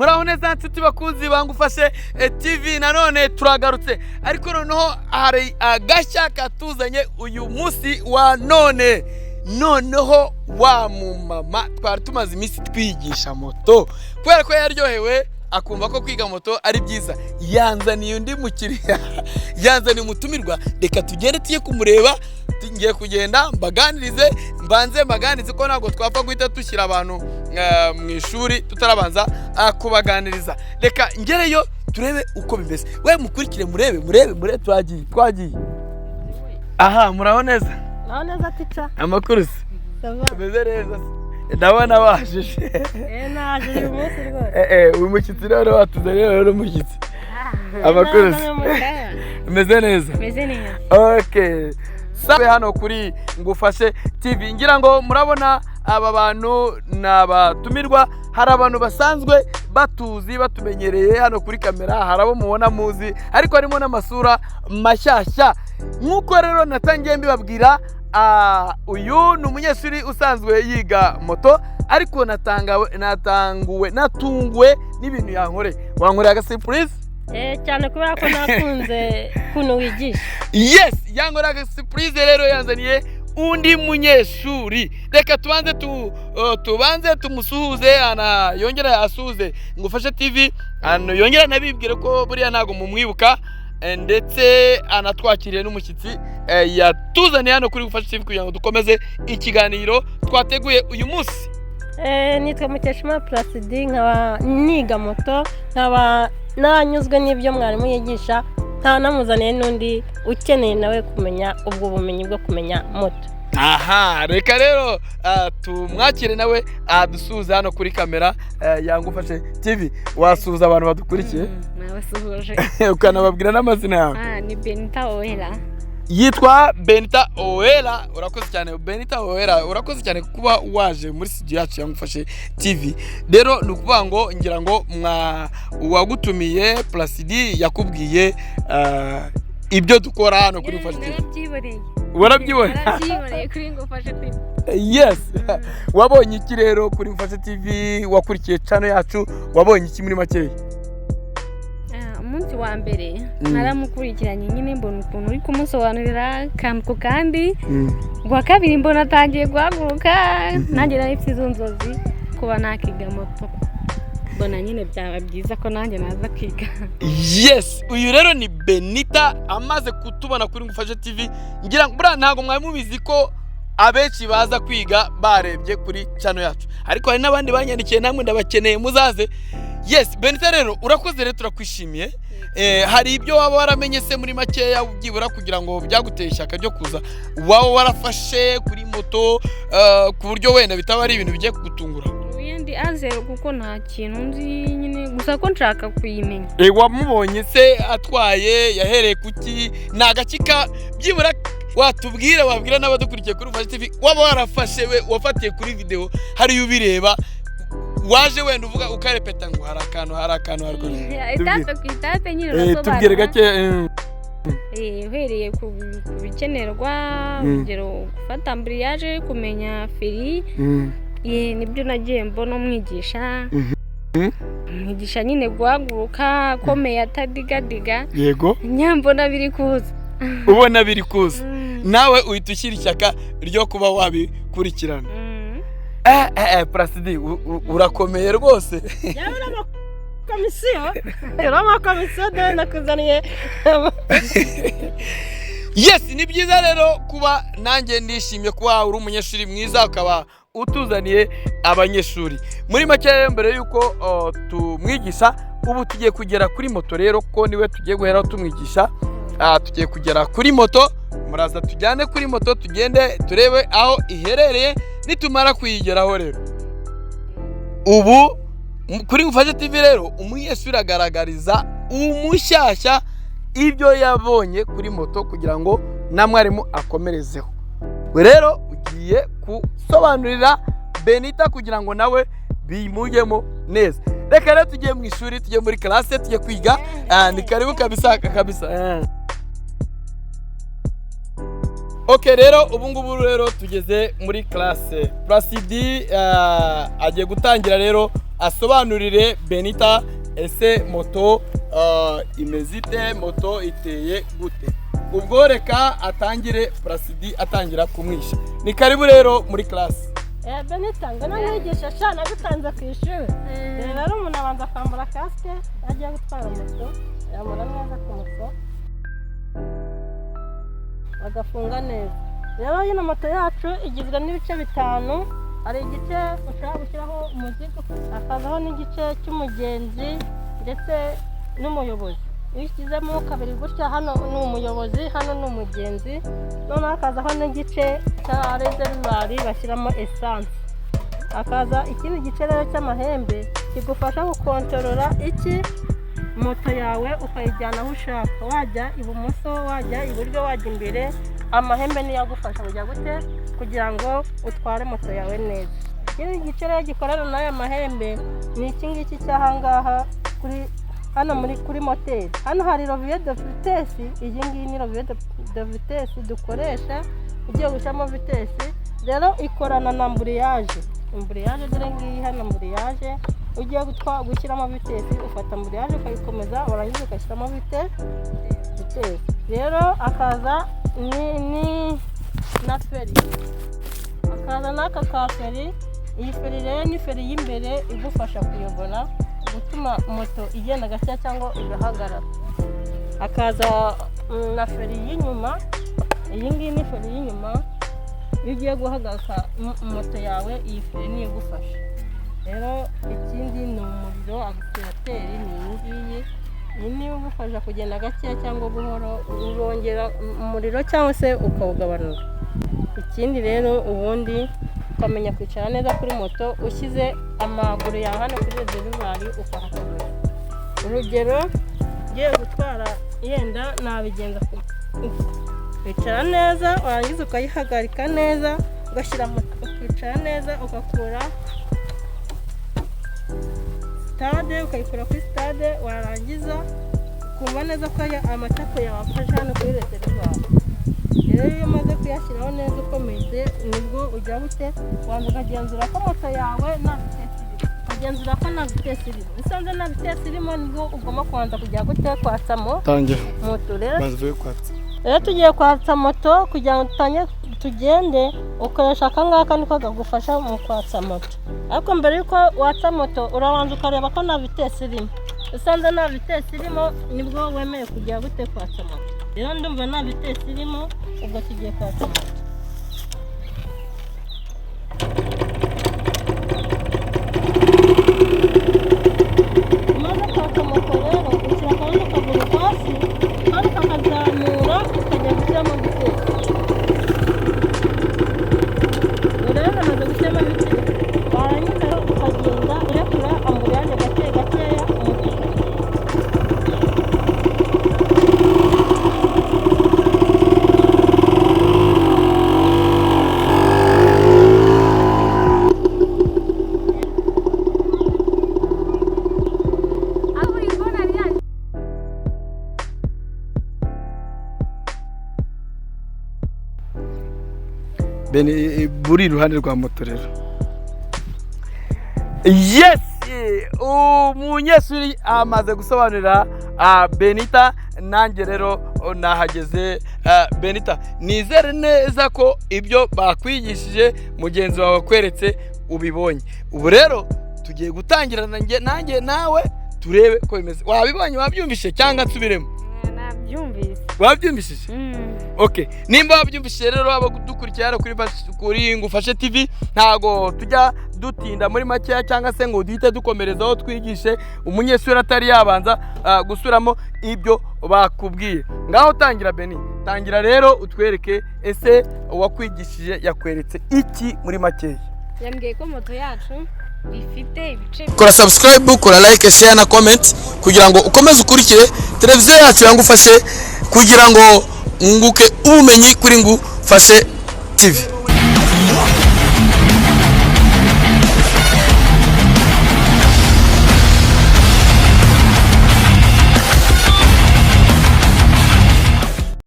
muraho neza nshuti bakunzi bangufashe TV nanone turagarutse ariko noneho hari agashya katuzanye uyu munsi wa noneho wa mumama twari tumaze iminsi twigisha moto kubera ko yaryohewe akumva ko kwiga moto ari byiza yanzaniye undi mukiriya yanzaniye umutumirwa reka tugende tiye kumureba ngiye kugenda mbaganirize ko ntabwo twapfa guhita dushyira abantu mu ishuri tutarabanza kubaganiriza reka ngereyo turebe uko bimeze we mukurikire murebe twagiye aha muraho neza tica amakuru beze neza ndabona bajije naje uyu munsi rwose uyu mushyitsi rero watuzaniye rero umushyitsi amakuru meze neza okay sabe hano kuri Ngufashe TV ngira ngo murabona aba bantu n'abatumirwa hari abantu basanzwe batuzi batumenyereye hano kuri kamera harabo mubona muzi ariko harimo n'amasura mashyashya nkuko rero natangiye mbibabwira uyu ni umunyeshuri usanzwe yiga moto ariko natunguwe n'ibintu yankoreye wankoreye aga surprise cyane kubera ko nakunze kuno wigisha yes yankoreye aga surprise rero yanzaniye undi munyeshuri reka tubanze tumusuhuze yongera asuhuze Ngufashe TV yongera nabibwire ko buriya ntago mumwibuka ndetse anatwakiriye n'umushyitsi yatuzaniye hano kuri Ngufashe TV kugira ngo dukomeze ikiganiro twateguye uyu munsi. Nitwa Mukeshima Placide nkaba niga moto nkaba nanyuzwe n'ibyo mwarimu yigisha namuzaniye n'undi ukeneye nawe kumenya ubwo bumenyi bwo kumenya moto. Aha reka rero tumwakire nawe dusuhuza hano kuri kamera ya Ngufashe TV wasuhuza abantu badukurikiye nabasuhuje ukanababwira n'amazina yawe. Ni Benita Owera. Yitwa Benita Owera. Urakoze cyane Benita Owera, urakoze cyane kuba waje muri studio yacu ya Ngufashe TV. Rero nukuvuga ngo ngira ngo wagutumiye Placide yakubwiye ibyo dukora hano kuri Ngufashe TV. Warabyiboneye kuri Ngufashe TV. Yes. Wabonye iki rero kuri Ngufashe TV wakurikiye channel yacu wabonye iki muri makeya? Umunsi wa mbere naramukurikiranye nyine mbona ukuntu uri kumusobanurira kamko kandi gwa kabiri mbona atangiye guhaguruka nanjye narifite izo nzozi kuba nakiga moto mbona nyine byaba byiza ko nanjye naza kwiga. Yes uyu rero ni Benita amaze kutubona kuri Ngufashe TV ngira ngo bura ntago mwari mubizi ko abenshi baza kwiga barebye kuri channel yacu ariko hari nabandi banyandikiye namwe ndabakeneye muzaze. Yes Benita rero urakoze rero turakwishimiye hari ibyo waba waramenye se muri makeya ubyibura kugira ngo byaguteye ishyaka ryo kuza waba warafashe kuri moto ku buryo wenda bitaba ari ibintu bigiye kugutungura? Uyendi aze kuko nta kintu nzi nyine gusa ko nshaka kuyimenya. Wamubonye se atwaye yahereye kuki nagakika byibura watubwira wabwira n'abadukurikiye kuri Ngufashe TV waba warafashe we wafatiye kuri video hari ubireba waje wenda uvuga ukarepeta ngo hari akantu hariko itape nyine nasobanura tubwire gake uhereye ku bikenerwa urugero gufata ambriage kumenya feri nibyo nagiye mbona umwigisha umwigisha nyine guhaguruka komeye atadigadiga yego nyambona biri kuza ubona biri kuza nawe uhita ushyira ishyaka ryo kuba wabikurikirana. Placide urakomeye rwose. Yabona komisiyo nakuzaniye. Yes ni byiza rero kuba nanjye ndishimye kuba uri umunyeshuri mwiza ukaba utuzaniye abanyeshuri muri make. Mbere yuko tumwigisha ubu tugiye kugera kuri moto rero ko niwe tugiye guheraho tumwigisha tugiye kugera kuri moto muraza tujyane kuri moto tugende turebe aho iherereye nitumara kuyigeraho rero. Ubu kuri Ngufashe TV rero umunyeshuri agaragariza umushyashya ibyo yabonye kuri moto kugira ngo na mwarimu akomerezeho. We rero ugiye gusobanurira Benita kugira ngo nawe bimujyemo neza. Reka rero tugiye mu ishuri tugiye muri classe tugiye kwiga ni karibu kabisa. Okay rero ubu ngubu rero tugeze muri classe. Placide agiye gutangira rero asobanurire Benita ese moto imeze ite, moto iteye gute. Ubwo reka atangire Placide atangira kumwisha. Ni karibu rero muri class. Benita ngana mwigisha cyane gutanza ku ishuri. Rero umuntu abanza kwambara kasike agiye gutwara moto, yamara neza ku moto agafunga neza. Rero ino moto yacu igizwe n'ibice bitanu. Hari igice ushaka gushyiraho umuzigo, hakazaho n'igice cy'umugenzi ndetse n'umuyobozi. Iyo ushyizemo kabiri gutya, hano ni umuyobozi, hano ni umugenzi, noneho hakazaho n'igice cya reservoir bashyiramo essence. Hakaza ikindi gice rero cy'amahembe kigufasha gukontorora iki moto yawe ukayijyana aho ushaka, wajya ibumoso, wajya iburyo, wajya imbere. Amahembe niyo agufasha kujya gute kugira ngo utware moto yawe neza. Ikindi gice rero gikorana n'aya mahembe ni iki ngiki cy'ahangaha kuri moteri. Hano hari levier de vitesse. Iyi ngiyi ni levier de vitesse dukoresha ugiye gushyiramo vitesse. Rero ikorana na amburiyage. Amburiyage dore ngiyi hano amburiyage. Ugiye gushyiramo vitesse ufata amburiyage ukayikomeza, warangiza ugashyiramo vitesse. Rero akaza ni na feri. Akaza n'aka ka feri. Iyi feri rero ni feri y'imbere igufasha kuyobora, gutuma moto igenda gashya cyangwa igahagarara. Akaza na feri y'inyuma. Iyi ngiyi ni feri y'inyuma. Iyo ugiye guhagarika moto yawe, iyi feri niyo igufasha. Rero ikindi ni umuriro, agisirateri ni iyi ngiyi. Iyi niyo igufasha kugenda gake cyangwa buhoro, urongera umuriro cyangwa se ukawugabanura. Ikindi rero ubundi ukamenya kwicara neza kuri moto, ushyize amaguru yawe hano kuri reservoir ukahakomeza. Urugero ugiye gutwara yenda nabigenza kwicara neza, warangiza ukayihagarika neza, ugashyira ukicara neza, ugakura stade, ukayikura kuri stade, warangiza ukumva neza ko amatako yawe afashe hano kuri reservoir. Rero iyo umaze kuyashyiraho neza ukomeze, nibwo ujya gute wanza ukagenzura ko moto yawe nta vitesse irimo. Ukagenzura ko nta vitesse irimo. Usanze nta vitesse irimo, nibwo ugomba kubanza kujya gute kwatsa moto. Rero tugiye kwatsa moto kugira ngo tugende, ukoresha akangaka niko kagufasha mu kwatsa moto. Ariko mbere yuko watsa moto urabanza ukareba ko nta vitesse irimo. Usanze nta vitesse irimo, nibwo wemeye kujya gute kwatsa moto. Rero ndumva nta vitesse irimo, ubwo tugiye kwatsa moto. Umaze kwatsa moto rero ushyira akaboko kaguru hasi, kandi kakazamura ukajya gushyiramo vitesse. Rero namaze gushyiramo vitesse, warangiza ukagenda urekura amburiyage gake gakeya moto. Buri iruhande rwa moto rero. Yes, umunyeshuri amaze gusobanurira Benita, nanjye rero nahageze. Benita, nizere neza ko ibyo bakwigishije mugenzi wawe kweretse ubibonye. Ubu rero tugiye gutangira nanjye nawe turebe ko bimeze. Wabibonye, wabyumvise cyangwa nsubiremo? Nabyumvise. Wabyumvise? Okay, nimba wabyumvise rero abadukurikira kuri Ngufashe TV, ntago tujya dutinda muri makeya cyangwa se ngo duhite dukomerezaho twigishe umunyeshuri atari yabanza gusubiramo ibyo bakubwiye. Ngaho tangira Beni, tangira rero utwereke ese uwakwigishije yakweretse iki muri makeya. Yambwiye ko moto yacu ifite ibice. Kora subscribe, kora like, share na comment kugira ngo ukomeze ukurikire televiziyo yacu ya Ngufashe kugira ngo unguke ubumenyi kuri Ngufashe TV.